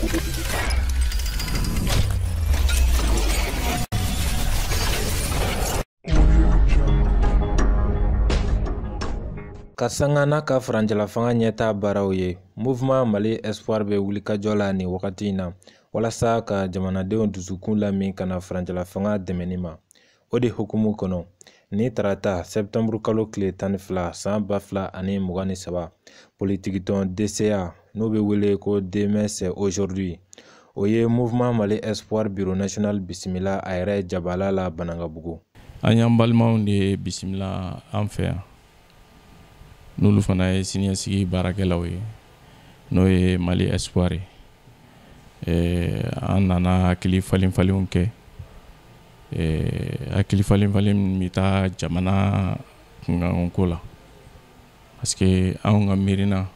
Ka sanga n'a ka farancɛla fanga ɲɛtaa baaraw ye, Mouvement Mali Espoir bɛ wulikajɔ la nin wagati in na walasa ka jamanadenw dusukun lamin ka na farancɛla fanga dɛmɛni ma. O de hukumu kɔnɔ ni tarata septembre kalo tile 12 san 2023 politigitɔn DCA n'o bɛ wele ko Demain c'est aujourd'hui, o ye Mouvement Mali Espoir bureau national bisimila a yɛrɛ jabala la Banangabugu. An y'an balimaw de bisimila an fɛ yan, n'olu fana ye siniɲɛsigi baarakɛlaw ye, n'o ye Mali Espoir ye. An nana hakili falen-falenw kɛ, hakili falen-falen bɛ taa jamana kunkanko la, parce que anw ka miirina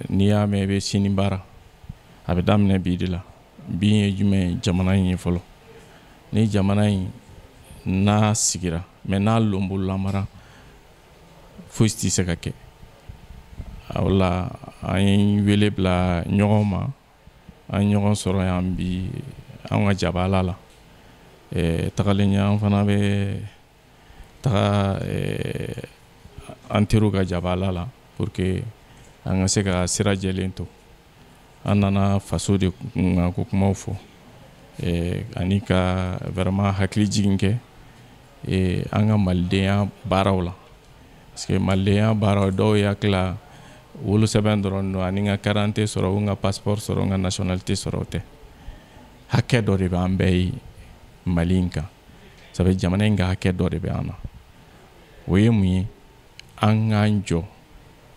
n'i y'a mɛn i bɛ sini baara a bɛ daminɛ bi de la. Bi ye jumɛn ye? Jamana in ye fɔlɔ. Ni jamana in n'a sigira mais n'a lɔnbolo lamara foyi tɛ se ka kɛ. O la an ye wele bila ɲɔgɔn ma, an ɲɔgɔn sɔrɔ yan bi an ka jabala la. Tagalen ɲɛ an fana bɛ taga an teriw ka jabala la pour que an ka se ka sira jɛlen to. An nana faso de ko kumaw fɔ, ani ka vraiment hakili jigin kɛ an ka malidenya baaraw la. Parce que malidenya baaraw dɔw yakila wolo sɛbɛn dɔrɔn don ani ka carte d'identité sɔrɔ ou ka passeport sɔrɔ ou ka nationalité sɔrɔ tɛ. Hakɛ dɔ de b'an bɛɛ ye Mali in kan. Ça fait jamana in ka hakɛ dɔ de bɛ an na. O ye mun ye? An k'an jɔ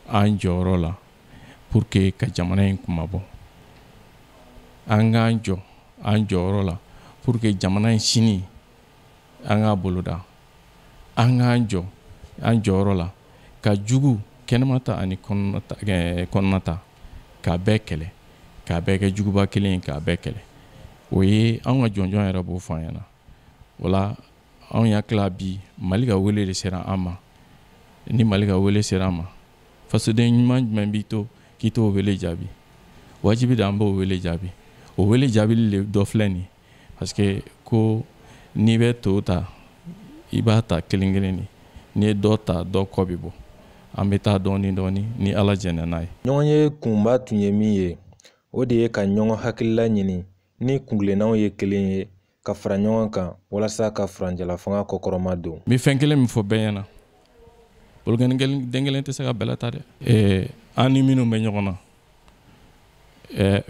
an jɔyɔrɔ la pour que ka jamana in kumabɔ. An k'an jɔ an jɔyɔrɔ la pour que jamana in sini an k'a boloda. An k'an jɔ an jɔyɔrɔ la ka jugu kɛnɛmata ani kɔnɔnata k'a bɛɛ kɛlɛ, k'a bɛɛ kɛ juguba kelen ye, k'a bɛɛ kɛlɛ. O ye anw ka jɔnjɔn yɛrɛ b'o fɔ an ɲɛna. O la anw yakila bi Mali ka wele de sera an ma. Ni Mali ka wele sera an ma, fasoden ɲuman jumɛn b'i to k'i t'o wele jaabi? Wajibi de an b'o wele jaabi. O wele jaabili le dɔ filɛ nin ye, parce que ko n'i bɛ to ta i b'a ta kelen kelen de. N'i ye dɔ ta dɔ kɔ bɛ bɔ. An bɛ taa dɔɔni dɔɔni ni Ala jɛna n'a ye. Ɲɔgɔn ye kunba tun ye min ye, o de ye ka ɲɔgɔn hakilila ɲini ni kuntilennanw ye kelen ye ka fara ɲɔgɔn kan walasa ka farancɛla fanga kɔkɔrɔma don. N bɛ fɛn kelen min fɔ bɛɛ ɲɛna, bolokɛni den kelen tɛ se ka bɛlɛ ta dɛ. An ni minnu bɛ ɲɔgɔn na,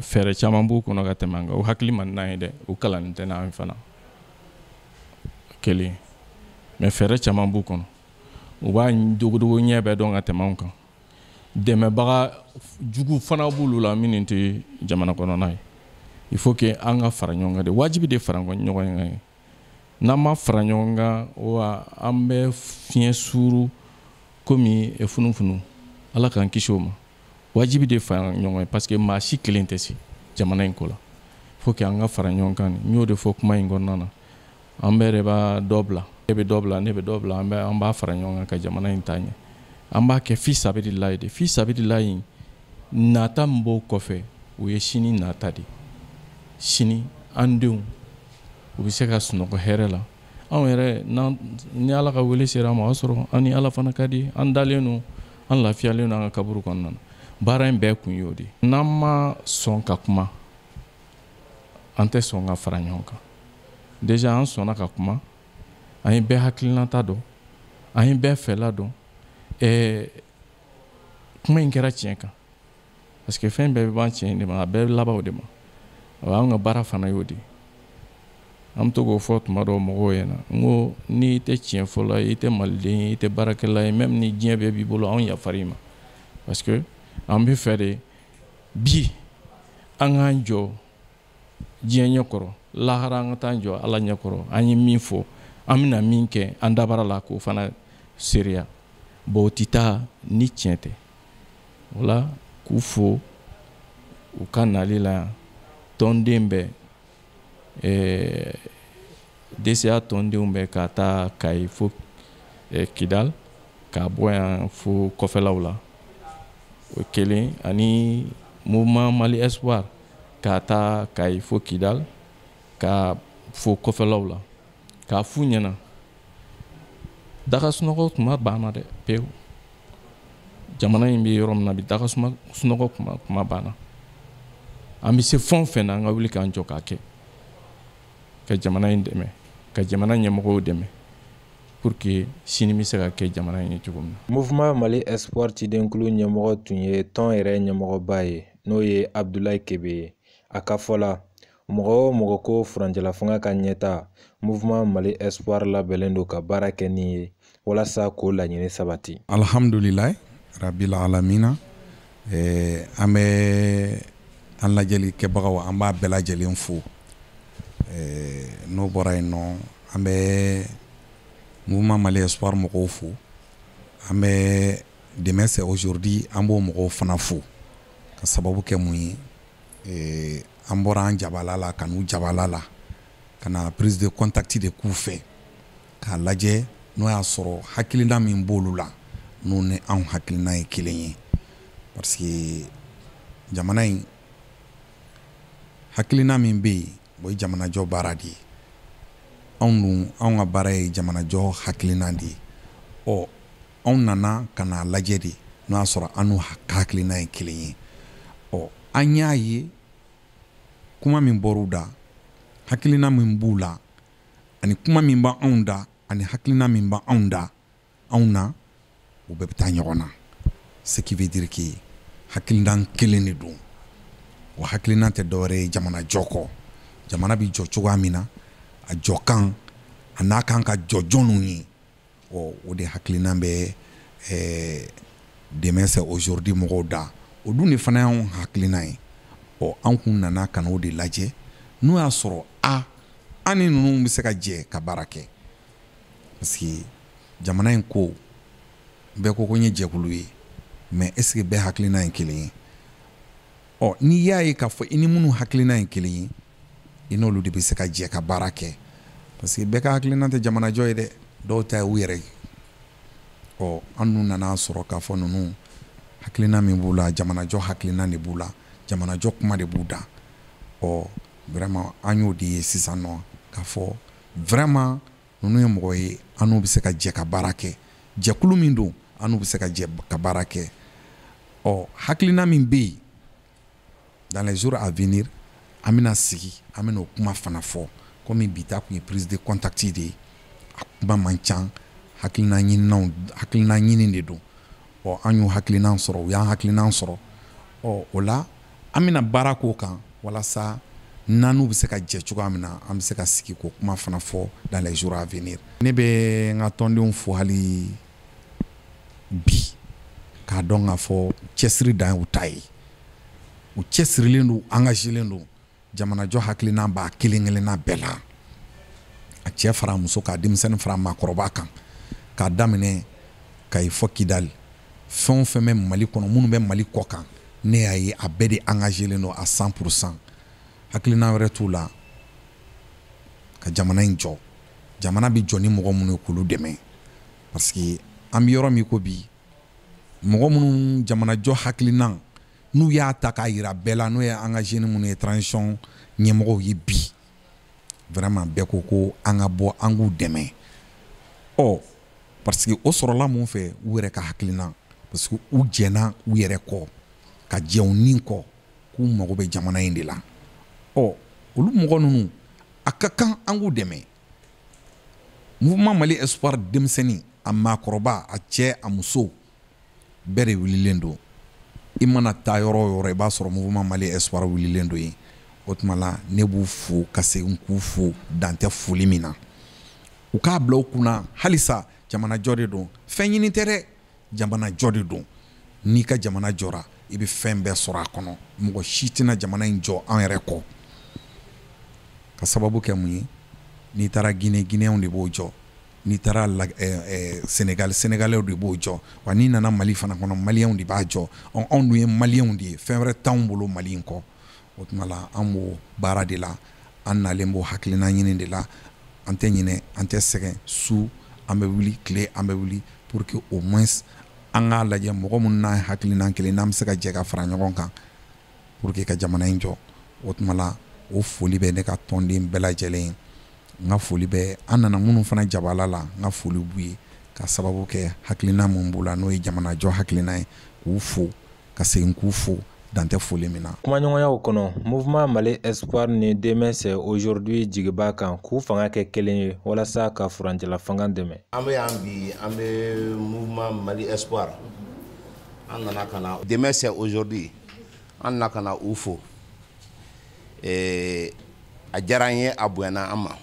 fɛɛrɛ caman b'u kɔnɔ ka tɛmɛ an kan. O hakili man di n'an ye dɛ, o kalannen tɛ n'an fana kelen, mais fɛɛrɛ caman b'u kɔnɔ. U b'a dogodogo ɲɛ bɛɛ dɔn ka tɛmɛ anw kan. Dɛmɛbaga jugu fana b'olu la minnu tɛ jamana kɔnɔna ye. Il faut que an ka fara ɲɔgɔn kan de, wajibi de fara ɲɔgɔn kan. N'an ma fara ɲɔgɔn kan, wa an bɛ fiɲɛ suuru komi funufunu. Ala k'an kisi o ma. Wajibi de fara ɲɔgɔn kan parce que maa si kelen tɛ se jamana in ko la. Il faut que an ka fara ɲɔgɔn kan. N y'o de fɔ kuma in kɔnɔna na. An bɛɛ de b'a dɔ bila. Ne bɛ dɔ bila, ne bɛ dɔ bila, an b'a fara ɲɔgɔn kan ka jamana in taa ɲɛ. An b'a kɛ fi sabilillahi de. Fi sabilillahi nata min b'o kɔfɛ, o ye sini nata de. Sini an denw u bɛ se ka sunɔgɔ hɛrɛ la. Anw yɛrɛ ni Ala ka wele sera an ma, o y'a sɔrɔ an ni Ala fana ka di, an dalen don, an lafiyalen don an ka kaburu kɔnɔna na. Baara in bɛɛ kun y'o de. N'an ma sɔn ka kuma, an tɛ sɔn ka fara ɲɔgɔn kan. Déjà an sɔnna ka kuma, an ye bɛɛ hakilinata dɔn, an ye bɛɛ fɛla dɔn. Kuma in kɛra tiɲɛ kan, parce que fɛn bɛɛ bɛ ban tiɲɛ de ma, a bɛɛ bɛ laban o de ma. An ka baara fana y'o de. An bɛ to k'o fɔ tuma dɔw mɔgɔw ɲɛna, n ko n'i tɛ tiɲɛ fɔ la, i tɛ maliden ye, i tɛ baarakɛla ye, même ni diɲɛ bɛɛ b'i bolo, anw yafar'i ma. Parce que an bɛ fɛ de bi an k'an jɔ diɲɛ ɲɛkɔrɔ, lahara an ka taa jɔ Ala ɲɛkɔrɔ. An ye min fɔ, an bɛna min kɛ an dabara la k'o fana seereya. Bon o tɛ taa ni tiɲɛ tɛ. O la k'u fo u ka nali la yan. Tɔnden bɛɛ, DCA tɔndenw bɛɛ ka taa Kayi fo Kidal, k'a bɔ yan fo kɔfɛlaw la. O kelen ani mouvement Mali Espoir k'a ta k'a fo Kidal k'a fo kɔfɛlaw la k'a f'u ɲɛna daga sunɔgɔ tuma banna dɛ pewu. Jamana in bɛ yɔrɔ min na bi daga sunɔgɔ kuma banna. An bɛ se fɛn o fɛn na an ka wuli k'an jɔ k'a kɛ ka jamana in dɛmɛ ka jamana ɲɛmɔgɔw dɛmɛ pour que sini bɛ se ka kɛ jamana in ye cogo min na. Mouvement Mali Espoir cidenkulu ɲɛmɔgɔ tun ye tɔn yɛrɛ ɲɛmɔgɔba ye n'o ye Abdoulaye Kebe ye. A ka fɔ la mɔgɔ o mɔgɔ ko furancɛla fanga ka ɲɛta Mouvement Mali Espoir labɛnnen don ka baara kɛ nin ye walasa k'o laɲini sabati. Alhamdulilayi rabil alamina an bɛ an lajɛli kɛbagaw an b'a bɛɛ lajɛlen fo n'o bɔra yen nɔ an bɛ Mouvement Mali Espoir mɔgɔw fo an bɛ demain c'est aujourd'hui an b'o mɔgɔw fana fo ka sababu kɛ mun ye an bɔra an jabala la ka n'u jabala la ka na prise de contact de k'u fɛ k'a lajɛ n'o y'a sɔrɔ hakilina min b'olu la n'u ni anw hakilina ye kelen ye parce que jamana in hakilina min bɛ yen o ye jamanajɔ baara de ye anw ka baara ye jamanajɔ hakilina de ye anw nana ka n'a lajɛ de n'o y'a sɔrɔ an n'u hakilina ye kelen ye an y'a ye kuma min bɔr'u da hakilina min b'u la ani kuma min b'anw da ani hakilina min b'anw da anw na u bɛɛ bɛ taa ɲɔgɔn na ce qui veut dire que hakilina kelen de don o hakilina tɛ dɔwɛrɛ ye jamana jɔ kɔ jamana bi jɔ cogoya min na a jɔ kan a n'a kan ka jɔ jɔnw ye o de hakilina bɛ demain c'est aujourd'hui mɔgɔw da o dun de fana y'anw hakilina ye an kun nana ka n'o de lajɛ n'o y'a sɔrɔ an ni ninnu bɛ se ka jɛ ka baara kɛ parce que jamana in ko bɛɛ ko n ye jɛkulu ye mais est ce que bɛɛ hakilina ye kelen ye n'i y'a ye k'a fɔ i ni minnu hakilina ye kelen ye i n'olu de bɛ se ka jɛ ka baara kɛ parce que bɛɛ ka hakilina tɛ jamanajɔ ye dɛ dɔw ta ye u yɛrɛ ye an dun nana sɔrɔ k'a fɔ ninnu hakilina min b'u la jamanajɔ hakilina de b'u la jamanajɔ kuma de b'u da vraiment an y'o de ye sisan nɔ k'a fɔ vraiment ninnu ye mɔgɔ ye an n'u bɛ se ka jɛ ka baara kɛ jɛkulu min don an n'u bɛ se ka jɛ ka baara kɛ hakilina min bɛ yen dans les jours à venir an bɛna sigi an bɛna o kuma fana fɔ komi bi ta kun ye prise de contact de ye a kuma man ca hakilina ɲini de don an y'o hakilina sɔrɔ u y'an hakilina sɔrɔ o la an bɛna baara k'o kan walasa n'u bɛ se ka jɛ cogoya min na an bɛ se ka sigi k'o kuma fana fɔ dans les jours à venir ne bɛ n ka tɔndenw fo hali bi k'a dɔn k'a fɔ cɛsiri dan ye u ta ye u cɛsirilen don engagelen don jamanajɔ hakilina b'a kelen kelenna bɛɛ la a cɛ fara muso k'a denmisɛnnin fara maakɔrɔba kan k'a daminɛ Kayi fɔ Kidali fɛn o fɛn bɛ Mali kɔnɔ minnu bɛ Mali kɔ kan ne y'a ye a bɛɛ de engagelen don à 100%. hakilina wɛrɛ t'u la ka jamana in jɔ jamana bi jɔ ni mɔgɔ minnu ye k'olu dɛmɛ parce que an bɛ yɔrɔ min ko bi mɔgɔ minnu jamanajɔ hakilina n'u y'a ta k'a yira bɛɛ la n'o ye an ka jeune minnu ye transition ɲɛmɔgɔw ye bi vraiment bɛɛ ko an ka bɔ an k'u dɛmɛ parce que o sɔrɔla mun fɛ u yɛrɛ ka hakilina parce que u jɛna u yɛrɛ kɔ ka jɛ u nin kɔ k'u mago bɛ jamana in de la olu mɔgɔ ninnu a ka kan an k'u dɛmɛ Mouvement Mali Espoir denmisɛnnin a maakɔrɔba a cɛ a muso bɛɛ de wililen don i mana taa yɔrɔ o yɔrɔ i b'a sɔrɔ Mouvement Mali Espoir wililen don yen o tuma la ne b'u fo ka segin k'u fo dan tɛ foli min na u k'a bila u kunna halisa jamanajɔ de don fɛn ɲini tɛ dɛ jamanajɔ de don n'i ka jamana jɔra i bɛ fɛn bɛɛ sɔrɔ a kɔnɔ mɔgɔ si tɛna jamana in jɔ an yɛrɛ kɔ ka sababu kɛ mun ye n'i taara Guinée Guinéenw de b'o jɔ n'i taara Sénégal Sénégalais de b'o jɔ wa n'i nana Mali fana kɔnɔ Maliyɛnw de b'a jɔ anw dun ye Maliyɛnw de ye fɛn wɛrɛ t'anw bolo Mali in kɔ o tuma la an b'o baara de la an nalen b'o hakilina ɲini de la an tɛ ɲinɛ an tɛ sɛgɛn su an bɛ wuli tile an bɛ wuli pour que au moins an k'a lajɛ mɔgɔ minnu n'a hakilina kelen n'an bɛ se ka jɛ ka fara ɲɔgɔn kan pour que ka jamana in jɔ o tuma la o foli bɛ ne ka tɔnden bɛɛ lajɛlen n ka foli bɛ an nana minnu fana jabala la n ka foli b'u ye ka sababu kɛ hakilina mun b'u la n'o ye jamana jɔ hakilina ye k'u fo ka segin k'u fo dantɛ foli min na. Kumaɲɔgɔnyaw kɔnɔ Mouvement Mali Espoir ni Demain c'est aujourd'hui jigiba kan k'u fanga kɛ kelen ye walasa ka furancɛla fanga dɛmɛ. An bɛ yan bi an bɛ Mouvement Mali Espoir an nana ka na Demain c'est aujourd'hui an nana ka na u fo a diyara an ye a bonyana an ma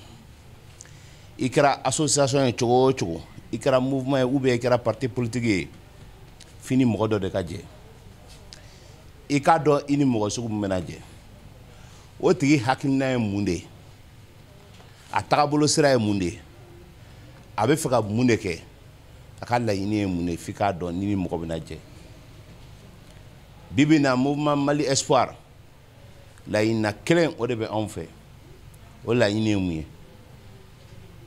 i kɛra association ye cogo o cogo i kɛra mouvement ye ou bien i kɛra parti politique ye fini mɔgɔ dɔ de ka jɛ i k'a dɔn i ni mɔgɔ sugu min bɛna jɛ o tigi hakilina ye mun de ye a tagabolo sira ye mun de ye a bɛ fɛ ka mun de kɛ a ka laɲini ye mun de ye f'i k'a dɔn ni mɔgɔ bɛna jɛ bi bi in na Mouvement Mali Espoir laɲinina kelen o de bɛ anw fɛ o laɲini ye mun ye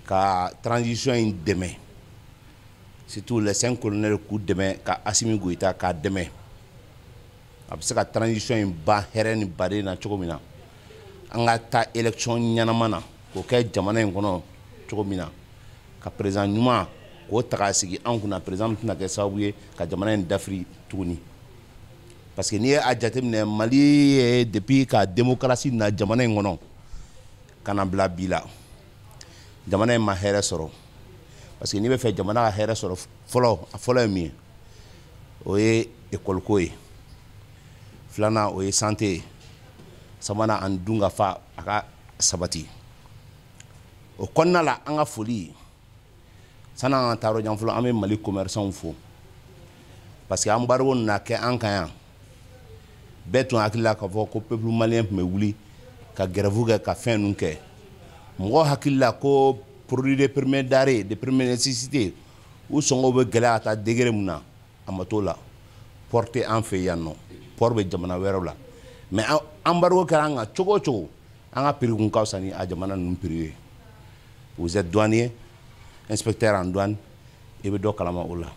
ka transition in dɛmɛ surtout les 5 colonels k'u dɛmɛ ka Assimi Goïta k'a dɛmɛ a bɛ se ka transition in ban hɛrɛ ni baden na cogo min na an ka taa élection ɲɛnama na k'o kɛ jamana in kɔnɔ cogo min na ka président ɲuman k'o ta k'a sigi an kunna président tɛna kɛ sababu ye ka jamana in dafiri tuguni parce que n'i ye a jateminɛ Mali ye depuis ka démocratie na jamana in kɔnɔ ka na bila bi la jamana in ma hɛrɛ sɔrɔ parce que n'i bɛ fɛ jamana ka hɛrɛ sɔrɔ fɔlɔ a fɔlɔ ye min ye o ye école ko ye filanan o ye santé ye sabanan ani dun ka fa a ka sabati o kɔnɔna la an ka foli san'an ka taa yɔrɔ jan fɔlɔ an bɛ Mali commerçants fo parce que embargo nana kɛ an kan yan bɛɛ tun hakili la k'a fɔ ko peuple malien tun bɛ wuli ka grève kɛ ka fɛn ninnu kɛ mɔgɔ hakili la ko produit de première denrée de première nécessité u sɔngɔw bɛ gɛlɛya ka taa degré mun na a ma t'o la port tɛ an fɛ yan nɔ port bɛ jamana wɛrɛw la mais embargo kɛra an kan cogo o cogo an ka prix kun ka fisa ni a jamana ninnu prix ye vous êtes douanier inspecteur en douane i bɛ dɔ kalama o la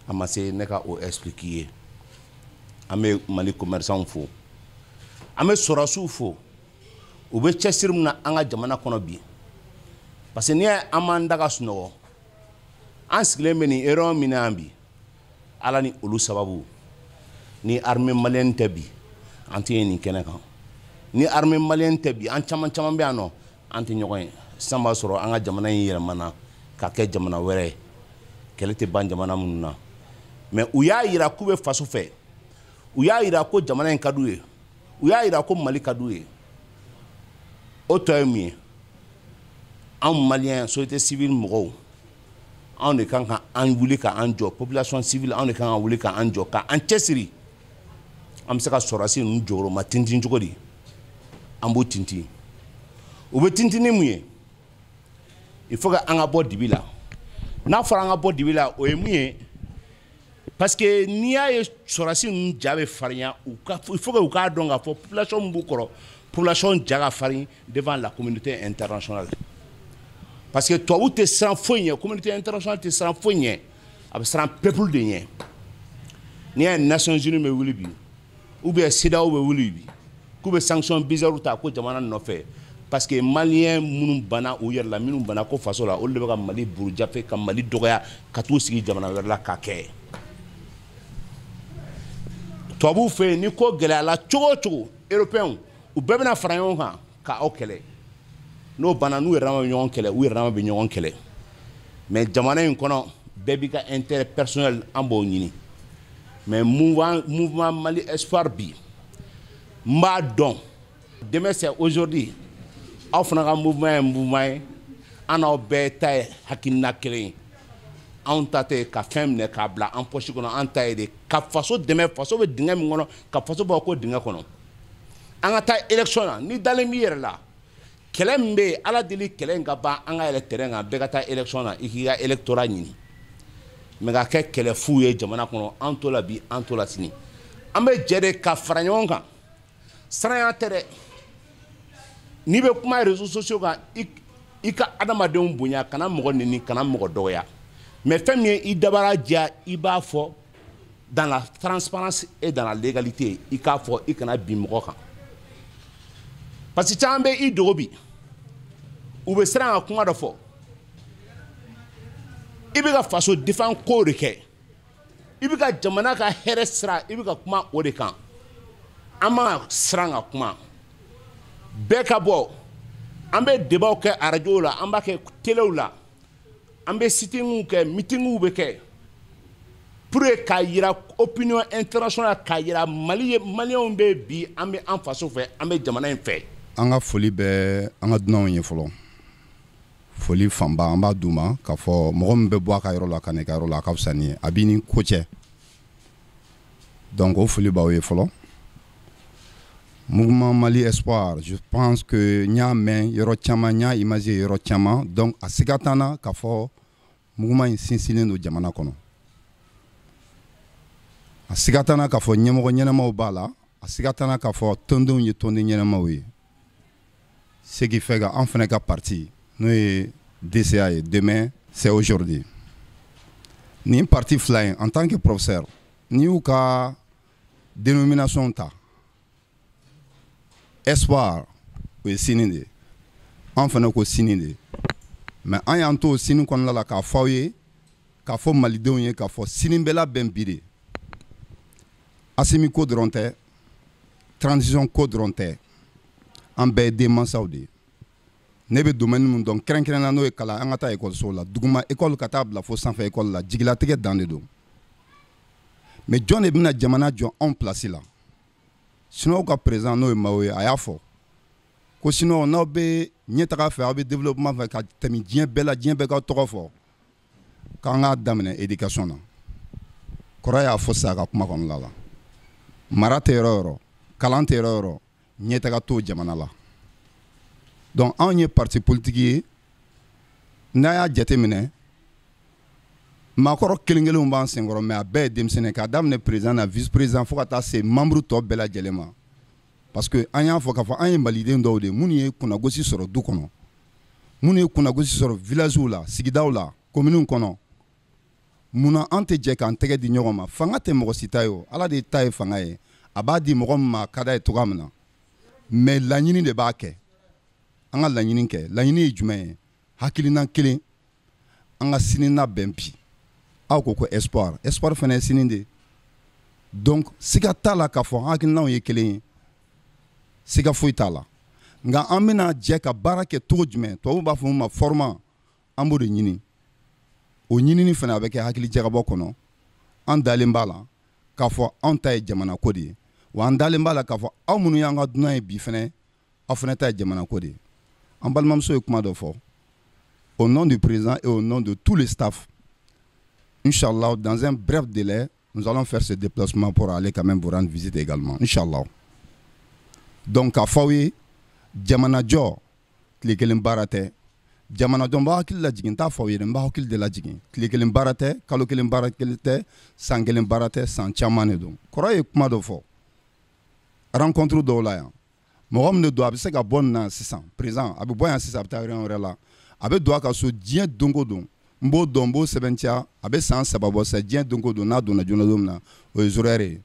a ma se ne ka o expliquer ye an bɛ Mali commerçants fo an bɛ sɔrɔsiw fo u bɛ cɛsiri min na an ka jamana kɔnɔ bi parce que n'i y'a ye an m'an da ka sunɔgɔ an sigilen bɛ nin erreur min na yan bi ala ni olu sababu ni armée malienne tɛ bi an tɛ nin kɛnɛ kan ni armée malienne tɛ bi an caman bɛ yan nɔ an tɛ ɲɔgɔn ye sisan b'a sɔrɔ an ka jamana in yɛlɛmana ka kɛ jamana wɛrɛ ye kɛlɛ tɛ ban jamana minnu na mais u y'a yira k'u bɛ faso fɛ u y'a yira ko jamana in ka d'u ye u y'a yira ko Mali ka d'u ye o tɔ ye mun ye anw maliyɛn société civile mɔgɔw anw de kan ka an wuli ka an jɔ population civile anw de kan ka wuli ka an jɔ ka an cɛsiri an bɛ se ka sɔrɔdasi ninnu jɔyɔrɔma tintin cogo di an b'o tintin u bɛ tintin ni mun ye il faut que an ka bɔ dibi la n'a fɔra an ka bɔ dibi la o ye mun ye parce que n'i y'a ye sɔrɔdasi ninnu ja bɛ farinya il faut que u k'a dɔn k'a fɔ population min b'u kɔrɔ population ja ka farin devant la communauté internationale parce que tubabu tɛ siran foyi ɲɛ communauté internationale tɛ siran foyi ɲɛ a bɛ siran peuple de ɲɛ n'i y'a ye Nations Unies bɛ wuli bi ou bien CEDEAO bɛ wuli bi k'u bɛ sanction bizarre ta ko jamana nɔfɛ parce que maliyɛn minnu banna u yɛrɛ la minnu banna ko faso la olu de bɛ ka Mali burujafe ka Mali dɔgɔya ka t'u sigi jamana wɛrɛ la k'a kɛ tubabuw fɛ yen ni ko gɛlɛyala cogo o cogo européens u bɛɛ bɛna fara ɲɔgɔn kan ka aw kɛlɛ n'o banna n'u yɛrɛ dama bɛ ɲɔgɔn kɛlɛ u yɛrɛ dama bɛ ɲɔgɔn kɛlɛ mais jamana in kɔnɔ bɛɛ b'i ka intérêt personnel an b'o ɲini mais mouvement Mali Espoir bi n b'a dɔn demain c'est aujourd'hui aw fana ka mouvement ye mouvement ye an n'aw bɛɛ ta ye hakilina kelen ye anw ta tɛ ka fɛn minɛ k'a bila an poche kɔnɔ an ta ye de ka faso dɛmɛ faso bɛ dingɛ min kɔnɔ ka faso bɔ ko dingɛ kɔnɔ an ka taa élection na ni dalen b'i yɛrɛ la kɛlɛ min bɛ yen ala deli kɛlɛ in ka ban an ka yɛlɛ terrain kan bɛɛ ka taa élection na i k'i ka électorat ɲini mais ka kɛ kɛlɛ fu ye jamana kɔnɔ an to la bi an to la sini an bɛ jɛ de ka fara ɲɔgɔn kan siranya tɛ dɛ n'i bɛ kuma réseaux sociaux kan i ka adamadenw bonya kana mɔgɔ neni kana mɔgɔ dɔgɔya mais fɛn min ye i dabara diya i b'a fɔ dans la transparence et dans la légalité i k'a fɔ i kana bin mɔgɔ kan parce que caman bɛ i dogo bi u bɛ siran ka kuma dɔ fɔ i bɛ ka faso défend ko de kɛ i bɛ ka jamana ka hɛrɛ sira i bɛ ka kuma o de kan an ma siran ka kuma bɛɛ ka bɔ an bɛ débatw kɛ radio la an b'a kɛ telew la an bɛ sitting kɛ meeting bɛ kɛ pour k'a yira opinion internationale k'a yira maliyɛnw bɛ bi an bɛ an faso fɛ an bɛ jamana in fɛ. An ka foli bɛ an ka dunanw ye fɔlɔ foli fanba an b'a d'u ma k'a fɔ mɔgɔ min bɛ bɔ a ka yɔrɔ la ka na i ka yɔrɔ la a ka fisa ni ye a b'i ni ko cɛ donc o foli b'aw ye fɔlɔ. Mouvement Mali Espoir, je pense que n'y a men yɔrɔ caman n'y a imagé yɔrɔ caman donc a siga t'an na k'a fɔ mouvement in sinsinnen don jamana kɔnɔ. A siga t'an na k'a fɔ ɲɛmɔgɔ ɲɛnamaw b'a la a siga t'an na k'a fɔ tɔndenw ye tɔnden ɲɛnamaw ye. Ce qui fait qu'en fana ka parti n'o ye DCA ye demain c'est aujourd'hui. Nin parti fila in en tant que professeur n'i y'u ka dénomination ta Espoir o ye sini de an fana ko sini de mais an y'an to sini kɔnɔna la k'a fɔ aw ye k'a fɔ malidenw ye k'a fɔ sini bɛ labɛn bi de Assimi ko dɔrɔn tɛ transition ko dɔrɔn tɛ an bɛɛ ye den mansaw de ye ne bɛ domaine min dɔn kɛrɛnkɛrɛnna n'o ye kalan an ka taa ekɔliso la duguma école ka taa bila fo sanfɛ école la jigilatigɛ dan de don mais jɔn de bɛna jamana jɔ anw place la sinon ka président n'o ye Mao ye a y'a fɔ ko sinon n'aw bɛ ɲɛtaga fɛ aw bɛ développement fɛ ka tɛmɛ diɲɛ bɛɛ la diɲɛ bɛɛ ka tɔgɔ fɔ k'an k'a daminɛ éducation na kɔrɔ y'a fɔ sisan a ka kuma kɔnɔna la mara tɛ yɔrɔ o yɔrɔ kalan tɛ yɔrɔ o yɔrɔ ɲɛtaga t'o jamana la donc anw ye parti politique ye n'a y'a jateminɛ maakɔrɔ kelen kelenw b'an senkɔrɔ mais a bɛɛ ye denmisɛnnin k'a daminɛ président na vice président fo ka taa se membre tɔ bɛɛ lajɛlen ma parce que an y'a fɔ k'a fɔ an ye maliden dɔw de minnu ye kunnagosi sɔrɔ du kɔnɔ minnu ye kunnagosi sɔrɔ villagew la sigidaw la communew kɔnɔ munna an tɛ jɛ k'an tɛgɛ di ɲɔgɔn ma fanga tɛ mɔgɔ si ta ye o ala de ta ye fanga ye a b'a di mɔgɔ min ma a ka d'a ye cogoya min na mais laɲini de b'a kɛ an ka laɲini kɛ laɲini ye jumɛn ye hakilina kelen an ka sini labɛn bi aw ko espoir espoir fana ye sini de donc siga t'a la k'a fɔ hakilinaw ye kelen ye siga foyi t'a la nka an bɛna jɛ ka baara kɛ cogo jumɛn tubabuw b'a fɔ min ma format an b'o de ɲini o ɲinini fana a bɛ kɛ hakili jagabɔ kɔnɔ an dalen b'a la k'a fɔ anw ta ye jamana ko de ye wa an dalen b'a la k'a fɔ aw minnu y'an ka dunan ye bi fana aw fana ta ye jamana ko de ye an balimamuso ye kuma dɔ fɔ au nom du président et au nom de tous les staffs Inch'Allah, dans un bref délai, nous allons faire ce déplacement pour aller quand même vous rendre visite également. Inch'Allah. Donc, à Fawi, Jamana Jo, Tlikelen Barate, Jamana Domba Kil la Jigin, Ta Fawi, Mbahokil de la Jigin, Tlikelen Barate, Kalokelen Barate, Sangelen Barate, San Chamanedon. Koraye Kumadofo. Rencontre d'Olaya. Morom ne doit pas bon 600. Présent, Abu Boyan 600, Abtarian Abe doit qu'à ce dien Dongodon. Mbo dombo sebentia abe san sababo sa diɲɛ donko don n'a donna joona don min na o ye zoroyɛri ye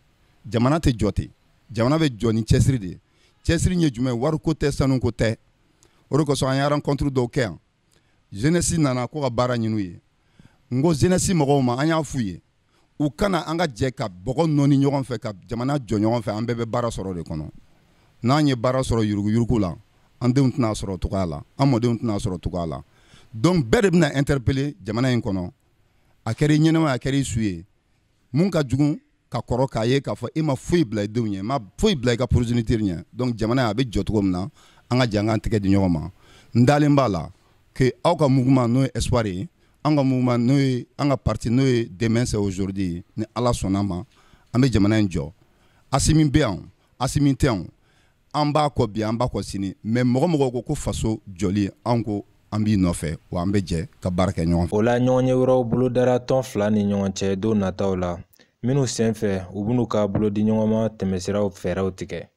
jamana tɛ jɔ ten jamana bɛ jɔ ni cɛsiri de ye cɛsiri ye jumɛn wariko tɛ sanuko tɛ o de kosɔn an ye rencontre dɔw kɛ yan jeunesse nana ko ka baara ɲini u ye n ko jeunesse mɔgɔw ma an y'a f'u ye u kana an ka jɛ ka bɔgɔ nɔɔni ɲɔgɔn fɛ ka jamana jɔ ɲɔgɔn fɛ an bɛɛ bɛ baara sɔrɔ de kɔnɔ n'an ye baara sɔrɔ yurugu-yurugu la an denw tɛna sɔrɔ cogoya la an mɔdenw tɛna sɔrɔ cogoya la donc bɛɛ de bɛna interpeller jamana in kɔnɔ a kɛra i ɲɛnama a kɛra i su ye mun ka jugu ka kɔrɔ k'a ye k'a fɔ e ma foyi bila i denw ɲɛ ma foyi bila i ka progéniture ɲɛ donc jamana a bɛ jɔ cogo min na an ka jɛ an k'an tɛgɛ di ɲɔgɔn ma n dalen b'a la que aw ka mouvement n'o ye espoir ye an ka mouvement n'o ye an ka parti n'o ye demain c'est aujourd'hui ni ala sɔnna ma an bɛ jamana in jɔ Assimi bɛ yan Assimi tɛ yan an b'a kɔ bi an b'a kɔ sini mais mɔgɔ ko faso jɔli an ko an b'i nɔfɛ wa an bɛ jɛ ka baara kɛ ɲɔgɔn fɛ. O la ɲɔgɔnye wɛrɛw bolo dara tɔn fila ni ɲɔgɔn cɛ don nataw la minnu sen fɛ u b'u ka bolo di ɲɔgɔn ma tɛmɛsiraw fɛɛrɛw tigɛ.